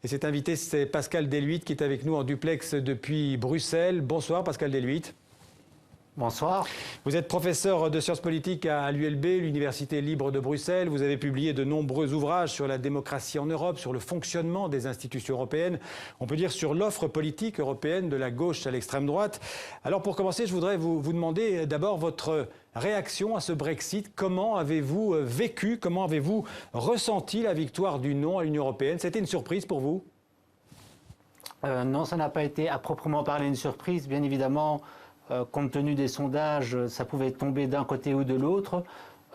Et cet invité, c'est Pascal Deluit qui est avec nous en duplex depuis Bruxelles. Bonsoir Pascal Deluit. Bonsoir. Vous êtes professeur de sciences politiques à l'ULB, l'Université libre de Bruxelles. Vous avez publié de nombreux ouvrages sur la démocratie en Europe, sur le fonctionnement des institutions européennes, on peut dire sur l'offre politique européenne de la gauche à l'extrême droite. Alors pour commencer, je voudrais vous demander d'abord votre réaction à ce Brexit. Comment avez-vous vécu, comment avez-vous ressenti la victoire du non à l'Union européenne? C'était une surprise pour vous? Non, ça n'a pas été à proprement parler une surprise. Bien évidemment, compte tenu des sondages, ça pouvait tomber d'un côté ou de l'autre.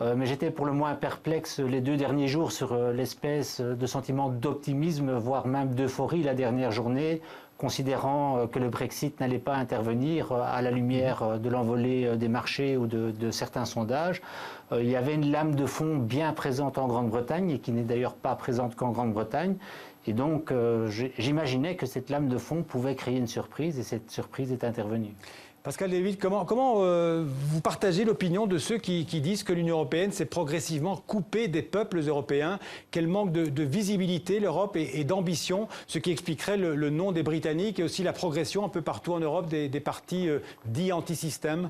Mais j'étais pour le moins perplexe les 2 derniers jours sur l'espèce de sentiment d'optimisme, voire même d'euphorie la dernière journée, considérant que le Brexit n'allait pas intervenir à la lumière de l'envolée des marchés ou de certains sondages. Il y avait une lame de fond bien présente en Grande-Bretagne et qui n'est d'ailleurs pas présente qu'en Grande-Bretagne. Et donc, j'imaginais que cette lame de fond pouvait créer une surprise et cette surprise est intervenue. Pascal Deluit, comment vous partagez l'opinion de ceux qui disent que l'Union européenne s'est progressivement coupée des peuples européens, qu'elle manque de visibilité, l'Europe, et d'ambition, ce qui expliquerait le non des Britanniques et aussi la progression un peu partout en Europe des partis dits anti-système?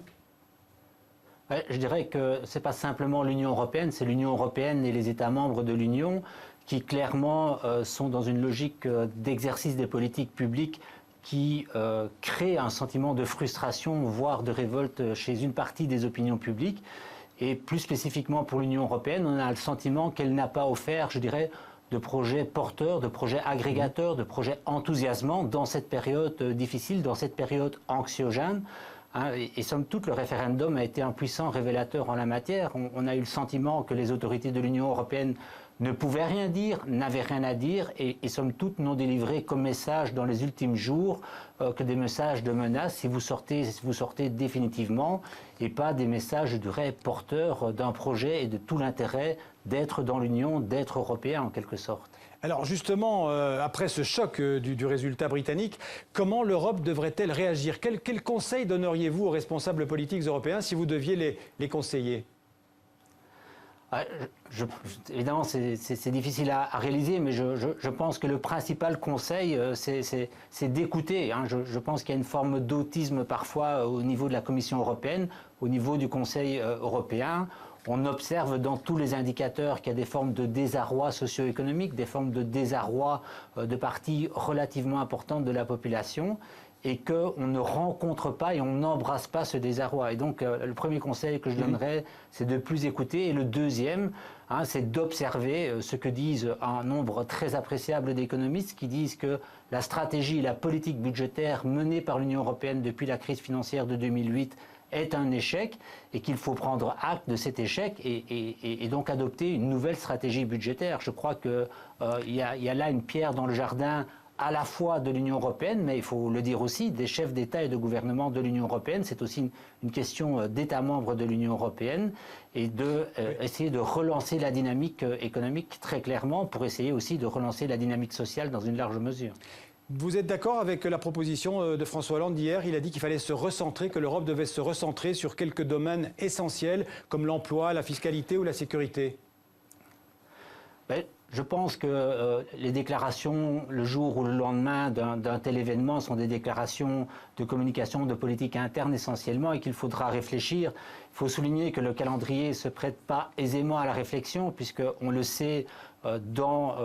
Ouais, je dirais que ce n'est pas simplement l'Union européenne, c'est l'Union européenne et les États membres de l'Union qui clairement sont dans une logique d'exercice des politiques publiques qui crée un sentiment de frustration, voire de révolte chez une partie des opinions publiques. Et plus spécifiquement pour l'Union européenne, on a le sentiment qu'elle n'a pas offert, je dirais, de projets porteurs, de projets agrégateurs, de projets enthousiasmants dans cette période difficile, dans cette période anxiogène. Et somme toute, le référendum a été un puissant révélateur en la matière. On a eu le sentiment que les autorités de l'Union européenne ne pouvaient rien dire, n'avaient rien à dire et somme toute n'ont délivré comme message dans les ultimes jours que des messages de menace si vous sortez définitivement et pas des messages, je dirais, porteurs d'un projet et de tout l'intérêt d'être dans l'Union, d'être européen en quelque sorte. Alors justement, après ce choc du résultat britannique, comment l'Europe devrait-elle réagir? Quel conseil donneriez-vous aux responsables politiques européens si vous deviez les conseiller? Évidemment, c'est difficile à réaliser, mais je pense que le principal conseil, c'est d'écouter. Je pense qu'il y a une forme d'autisme parfois au niveau de la Commission européenne, au niveau du Conseil européen. On observe dans tous les indicateurs qu'il y a des formes de désarroi socio-économique, des formes de désarroi de parties relativement importantes de la population, et qu'on ne rencontre pas et on n'embrasse pas ce désarroi. Et donc, le premier conseil que je donnerais, c'est de plus écouter. Et le deuxième, c'est d'observer ce que disent un nombre très appréciable d'économistes qui disent que la stratégie et la politique budgétaire menée par l'Union européenne depuis la crise financière de 2008 est un échec et qu'il faut prendre acte de cet échec et donc adopter une nouvelle stratégie budgétaire. Je crois qu'il y a là une pierre dans le jardin à la fois de l'Union européenne, mais il faut le dire aussi, des chefs d'État et de gouvernement de l'Union européenne. C'est aussi une question d'États membres de l'Union européenne et essayer de relancer la dynamique économique très clairement pour essayer aussi de relancer la dynamique sociale dans une large mesure. Vous êtes d'accord avec la proposition de François Hollande d'hier? Il a dit qu'il fallait se recentrer, que l'Europe devait se recentrer sur quelques domaines essentiels comme l'emploi, la fiscalité ou la sécurité. Je pense que les déclarations le jour ou le lendemain d'un tel événement sont des déclarations de communication, de politique interne essentiellement et qu'il faudra réfléchir. Il faut souligner que le calendrier ne se prête pas aisément à la réflexion puisqu'on le sait dans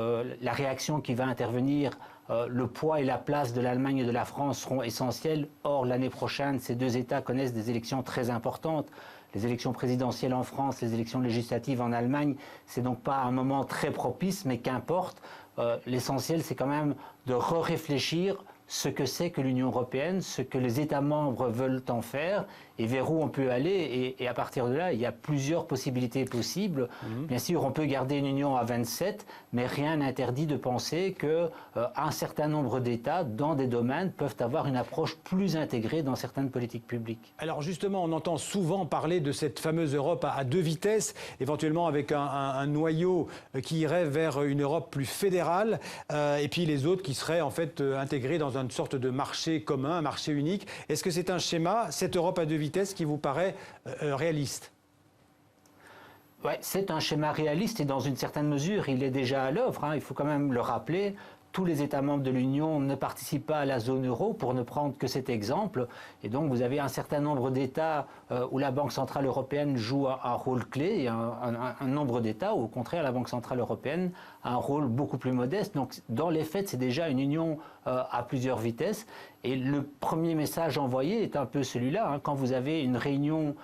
la réaction qui va intervenir, le poids et la place de l'Allemagne et de la France seront essentiels. Or, l'année prochaine, ces deux États connaissent des élections très importantes. Les élections présidentielles en France, les élections législatives en Allemagne, c'est donc pas un moment très propice, mais qu'importe. L'essentiel, c'est quand même de réfléchir ce que c'est que l'Union européenne, ce que les États membres veulent en faire et vers où on peut aller. Et à partir de là, il y a plusieurs possibilités possibles. Bien sûr, on peut garder une union à 27, mais rien n'interdit de penser qu'un certain nombre d'États, dans des domaines, peuvent avoir une approche plus intégrée dans certaines politiques publiques. Alors justement, on entend souvent parler de cette fameuse Europe à 2 vitesses, éventuellement avec un noyau qui irait vers une Europe plus fédérale, et puis les autres qui seraient en fait intégrés dans une sorte de marché commun, un marché unique. Est-ce que c'est un schéma, cette Europe à 2 vitesses, qui vous paraît réaliste? Ouais, c'est un schéma réaliste et dans une certaine mesure, il est déjà à l'œuvre. Il faut quand même le rappeler. tous les États membres de l'Union ne participent pas à la zone euro, pour ne prendre que cet exemple. Et donc vous avez un certain nombre d'États où la Banque Centrale Européenne joue un rôle clé, et un nombre d'États où au contraire la Banque Centrale Européenne a un rôle beaucoup plus modeste. Donc dans les faits, c'est déjà une union à plusieurs vitesses. Et le premier message envoyé est un peu celui-là, hein, quand vous avez une réunion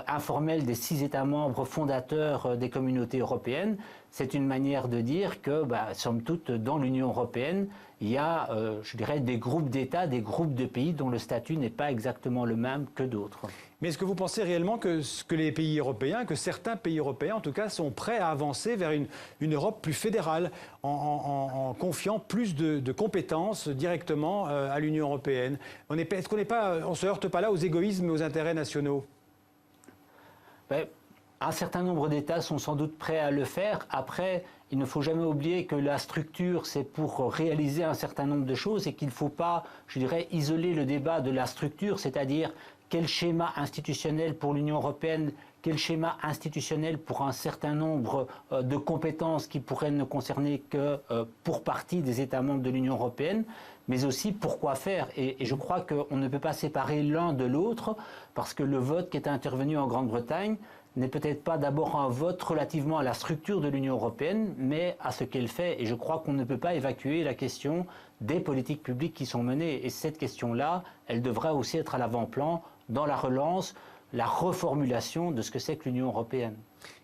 informelle des 6 États membres fondateurs des communautés européennes. C'est une manière de dire que, somme toute, dans l'Union européenne, il y a, je dirais, des groupes d'États, des groupes de pays dont le statut n'est pas exactement le même que d'autres. Mais est-ce que vous pensez réellement que les pays européens, que certains pays européens en tout cas, sont prêts à avancer vers une Europe plus fédérale, en confiant plus de compétences directement à l'Union européenne? Est-ce qu'on ne se heurte pas là aux égoïsmes et aux intérêts nationaux? Un certain nombre d'États sont sans doute prêts à le faire. Après, il ne faut jamais oublier que la structure, c'est pour réaliser un certain nombre de choses et qu'il ne faut pas, je dirais, isoler le débat de la structure, c'est-à-dire quel schéma institutionnel pour l'Union européenne, quel schéma institutionnel pour un certain nombre de compétences qui pourraient ne concerner que pour partie des États membres de l'Union européenne, mais aussi pourquoi faire. Et je crois qu'on ne peut pas séparer l'un de l'autre, parce que le vote qui est intervenu en Grande-Bretagne n'est peut-être pas d'abord un vote relativement à la structure de l'Union européenne, mais à ce qu'elle fait. Et je crois qu'on ne peut pas évacuer la question des politiques publiques qui sont menées. Et cette question-là, elle devra aussi être à l'avant-plan dans la relance, la reformulation de ce que c'est que l'Union européenne.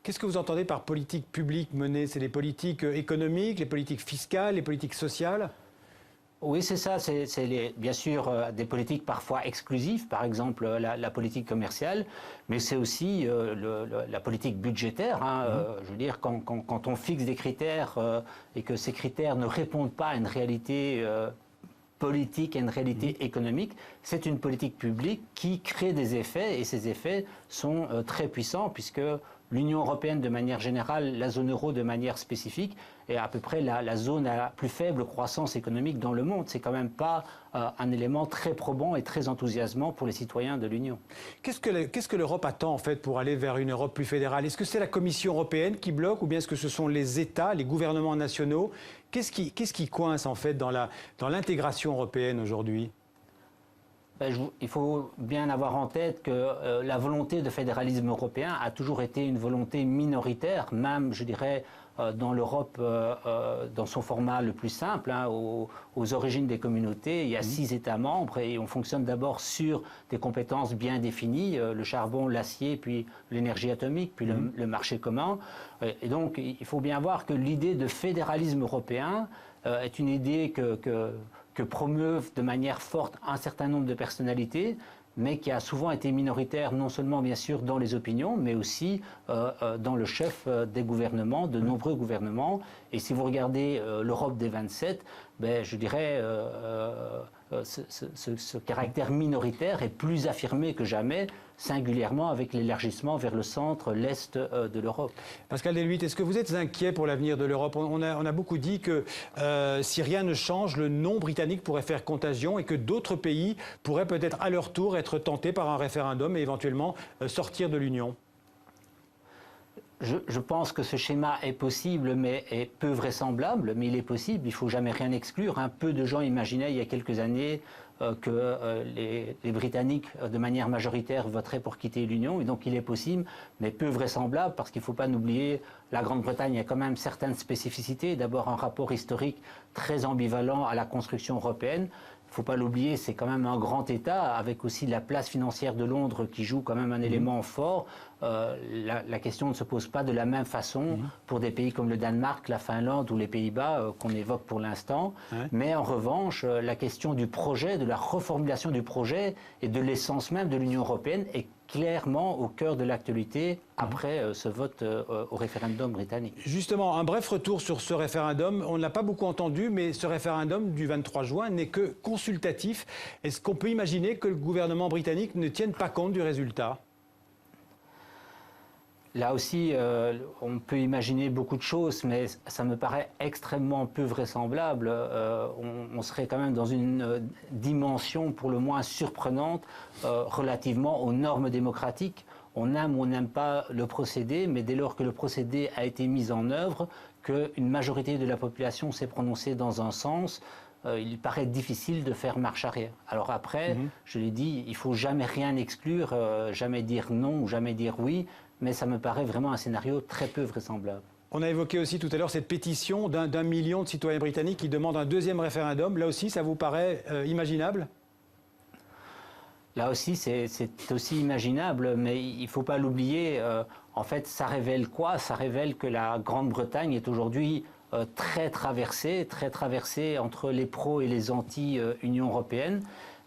Qu'est-ce que vous entendez par politique publique menée? C'est les politiques économiques, les politiques fiscales, les politiques sociales? Oui, c'est ça. C'est bien sûr des politiques parfois exclusives, par exemple la politique commerciale, mais c'est aussi la politique budgétaire. Hein. Je veux dire, quand on fixe des critères et que ces critères ne répondent pas à une réalité politique, à une réalité économique, c'est une politique publique qui crée des effets, et ces effets sont très puissants, puisque l'Union européenne de manière générale, la zone euro de manière spécifique, est à peu près la zone à la plus faible croissance économique dans le monde. C'est quand même pas un élément très probant et très enthousiasmant pour les citoyens de l'Union. Qu'est-ce que l'Europe attend en fait pour aller vers une Europe plus fédérale? Est-ce que c'est la Commission européenne qui bloque, ou bien est-ce que ce sont les États, les gouvernements nationaux? Qu'est-ce qui coince en fait dans l'intégration européenne aujourd'hui? Il faut bien avoir en tête que la volonté de fédéralisme européen a toujours été une volonté minoritaire, même, je dirais, dans l'Europe, dans son format le plus simple, hein, aux origines des communautés. Il y a 6 États membres et on fonctionne d'abord sur des compétences bien définies, le charbon, l'acier, puis l'énergie atomique, puis le marché commun. Et donc, il faut bien voir que l'idée de fédéralisme européen est une idée que promeuvent de manière forte un certain nombre de personnalités, mais qui a souvent été minoritaire, non seulement bien sûr dans les opinions, mais aussi dans le chef des gouvernements, de nombreux gouvernements. Et si vous regardez l'Europe des 27, je dirais ce caractère minoritaire est plus affirmé que jamais, singulièrement avec l'élargissement vers le centre, l'Est de l'Europe. Pascal Deluitte, est-ce que vous êtes inquiet pour l'avenir de l'Europe? On a beaucoup dit que si rien ne change, le non britannique pourrait faire contagion et que d'autres pays pourraient peut-être à leur tour être tentés par un référendum et éventuellement sortir de l'Union. Je pense que ce schéma est possible, mais est peu vraisemblable, mais il est possible, il ne faut jamais rien exclure. Un peu de gens imaginaient il y a quelques années que les Britanniques, de manière majoritaire, voteraient pour quitter l'Union, et donc il est possible, mais peu vraisemblable, parce qu'il ne faut pas n'oublier, la Grande-Bretagne a quand même certaines spécificités. D'abord un rapport historique très ambivalent à la construction européenne. Il ne faut pas l'oublier, c'est quand même un grand État, avec aussi la place financière de Londres qui joue quand même un élément fort. La question ne se pose pas de la même façon pour des pays comme le Danemark, la Finlande ou les Pays-Bas qu'on évoque pour l'instant. Mais en revanche, la question du projet, de la reformulation du projet et de l'essence même de l'Union européenne est clairement au cœur de l'actualité après ce vote au référendum britannique. Justement, un bref retour sur ce référendum. On ne l'a pas beaucoup entendu, mais ce référendum du 23 juin n'est que consultatif. Est-ce qu'on peut imaginer que le gouvernement britannique ne tienne pas compte du résultat ? Là aussi, on peut imaginer beaucoup de choses, mais ça me paraît extrêmement peu vraisemblable. On serait quand même dans une dimension pour le moins surprenante relativement aux normes démocratiques. on aime ou on n'aime pas le procédé, mais dès lors que le procédé a été mis en œuvre, qu'une majorité de la population s'est prononcée dans un sens, il paraît difficile de faire marche arrière. Alors après, je l'ai dit, il ne faut jamais rien exclure, jamais dire non ou jamais dire oui, mais ça me paraît vraiment un scénario très peu vraisemblable. On a évoqué aussi tout à l'heure cette pétition d'1 million de citoyens britanniques qui demandent un deuxième référendum. Là aussi, ça vous paraît imaginable ? Là aussi, c'est aussi imaginable, mais il ne faut pas l'oublier. En fait, ça révèle quoi? Ça révèle que la Grande-Bretagne est aujourd'hui très traversée entre les pros et les anti-Union européenne.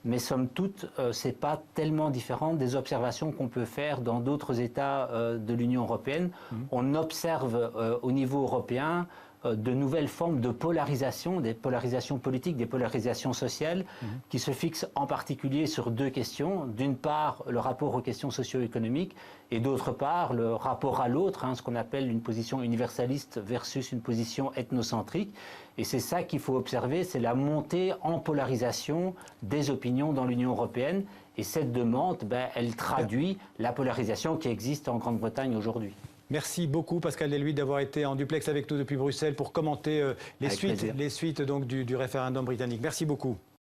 Mais somme toute, ce n'est pas tellement différent des observations qu'on peut faire dans d'autres États de l'Union européenne. On observe au niveau européen de nouvelles formes de polarisation, des polarisations politiques, des polarisations sociales, qui se fixent en particulier sur deux questions. D'une part, le rapport aux questions socio-économiques, et d'autre part, le rapport à l'autre, ce qu'on appelle une position universaliste versus une position ethnocentrique. Et c'est ça qu'il faut observer, c'est la montée en polarisation des opinions dans l'Union européenne. Et cette demande, elle traduit la polarisation qui existe en Grande-Bretagne aujourd'hui. Merci beaucoup Pascal Delluy d'avoir été en duplex avec nous depuis Bruxelles pour commenter les suites donc, du référendum britannique. Merci beaucoup.